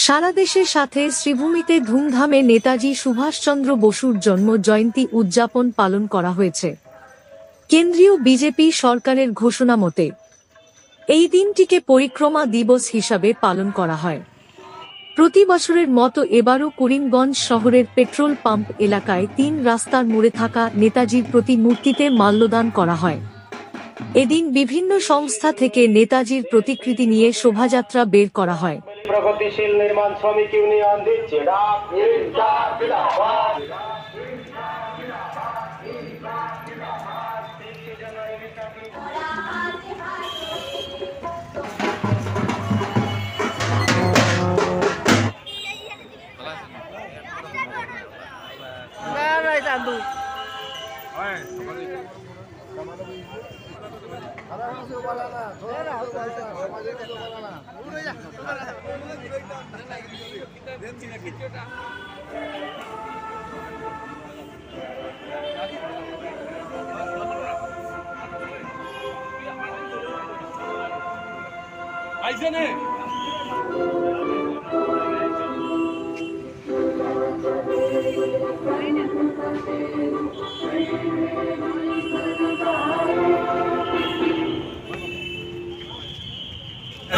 সারা দেশের সাথে শ্রীভূমিতে ধুমধামে নেতাজি সুভাষচন্দ্র বসুর জন্ম জয়ন্তী উদযাপন পালন করা হয়েছে। কেন্দ্রীয় বিজেপি সরকারের ঘোষণা মতে এই দিনটিকে পরিক্রমা দিবস হিসাবে পালন করা হয়। প্রতি বছরের মতো এবারও করিমগঞ্জ শহরের পেট্রোল পাম্প এলাকায় ৩ রাস্তার মোড়ে থাকা নেতাজির প্রতিমূর্তিতে মাল্যদান করা হয়। এদিন বিভিন্ন সংস্থা থেকে নেতাজির প্রতিকৃতি নিয়ে শোভাযাত্রা বের করা হয়। প্রগতিশীল নির্মাণ শ্রমিক ইউনিয়ন দিচ্ছে ডাক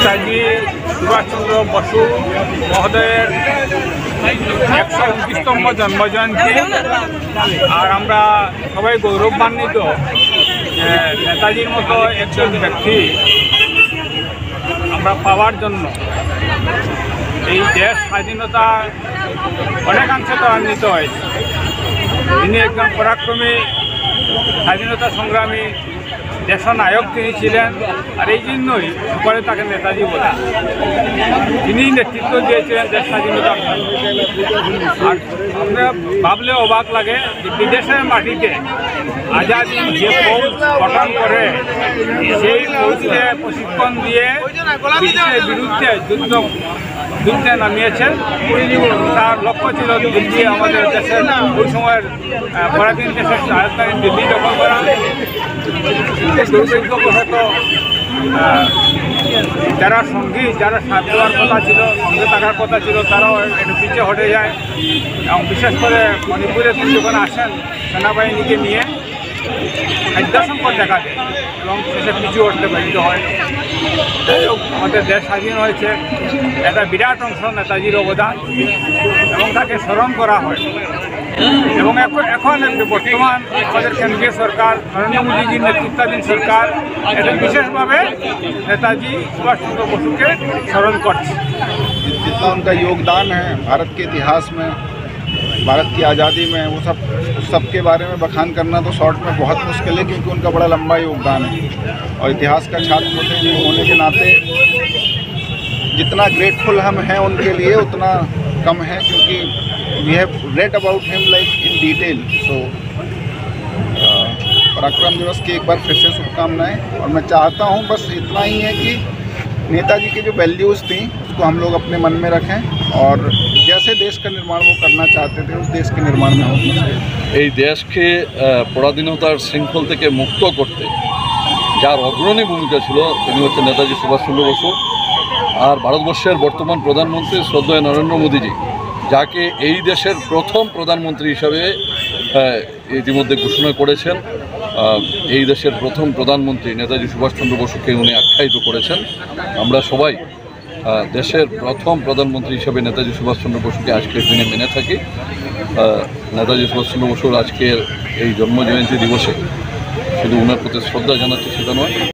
নেতাজি সুভাষচন্দ্র বসু মহোদয়ের 129তম জন্মজয়ন্তী। আর আমরা সবাই গৌরবান্বিত যে নেতাজির মতো একজন ব্যক্তি আমরা পাওয়ার জন্য এই দেশ স্বাধীনতা অনেকাংশে ত্বরান্বিত হয়েছে। তিনি একজন পরাক্রমী স্বাধীনতা সংগ্রামী দেশনায়ক তিনি ছিলেন। আর এই জন্যই পরে তাকে নেতাজি বলে। তিনি নেতৃত্ব দিয়েছিলেন দেশ স্বাধীনতার। আর আমরা ভাবলে অবাক লাগে যে বিদেশের মাটিতে আজাদি যে ফৌজ গঠন করে সেই ফৌজকে প্রশিক্ষণ দিয়ে ব্রিটিশের বিরুদ্ধে যুদ্ধে নামিয়েছেন। তার লক্ষ্য ছিল দিল্লি, আমাদের দেশের ওই সময়ের পরাধীন দেশের রাজধানী দিল্লি দখল করা। দুর্ভাগ্যবশত যারা সঙ্গী, যারা সাথ দেওয়ার কথা ছিল, সঙ্গে থাকার কথা ছিল, তারাও একটু পিছিয়ে হটে যায়। এবং বিশেষ করে মণিপুরে তিনি যখন আসেন সেনাবাহিনীকে নিয়ে খাদ্য সংকট দেখা দেয় এবং শেষে পিছু হটতে বাধ্য হয়। যাই হোক, আমাদের দেশ স্বাধীন হয়েছে, একটা বিরাট অংশ নেতাজির অবদান এবং তাকে স্মরণ করা হয়। এবং এখন বর্তমান আমাদের কেন্দ্রীয় সরকার নরেন্দ্র মোদীজির নেতৃত্বাধীন সরকার এটা বিশেষভাবে নেতাজি সুভাষচন্দ্র বসুকে স্মরণ করছে। जितना उनका योगदान है भारत के इतिहास में, भारत की आज़ादी में, वो सब के बारे में बखान करना तो शॉर्ट में बहुत मुश्किल है, क्योंकि उनका बड़ा लंबा योगदान है। और इतिहास का छात्र होने के नाते जितना ग्रेटफुल हम हैं उनके लिए उतना कम है, क्योंकि we have read about him like in detail. So Parakram Diwas की एक बार फिर से शुभकामनाएं। और मैं चाहता हूं बस इतना ही है कि नेताजी की जो वैल्यूज़ थी उसको हम लोग अपने मन में रखें और जैसे देश का निर्माण वो करना चाहते थे उस देश के निर्माण में होना चाहिए। এই দেশকে পরাধীনতার শৃঙ্খল থেকে মুক্ত করতে যার অগ্রণী ভূমিকা ছিল তিনি হচ্ছেন নেতাজি সুভাষচন্দ্র বসু। আর ভারতবর্ষের বর্তমান প্রধানমন্ত্রী শ্রদ্ধেয় নরেন্দ্র মোদীজি, যাকে এই দেশের প্রথম প্রধানমন্ত্রী হিসাবে ইতিমধ্যে ঘোষণা করেছেন, এই দেশের প্রথম প্রধানমন্ত্রী নেতাজি সুভাষচন্দ্র বসুকে উনি আখ্যায়িত করেছেন। আমরা সবাই দেশের প্রথম প্রধানমন্ত্রী হিসেবে নেতাজি সুভাষচন্দ্র বসুকে আজকের দিনে মেনে থাকি। নেতাজি সুভাষচন্দ্র বসুর আজকের এই জন্মজয়ন্তী দিবসে শুধু ওনার প্রতি শ্রদ্ধা জানাচ্ছি সেটা নয়,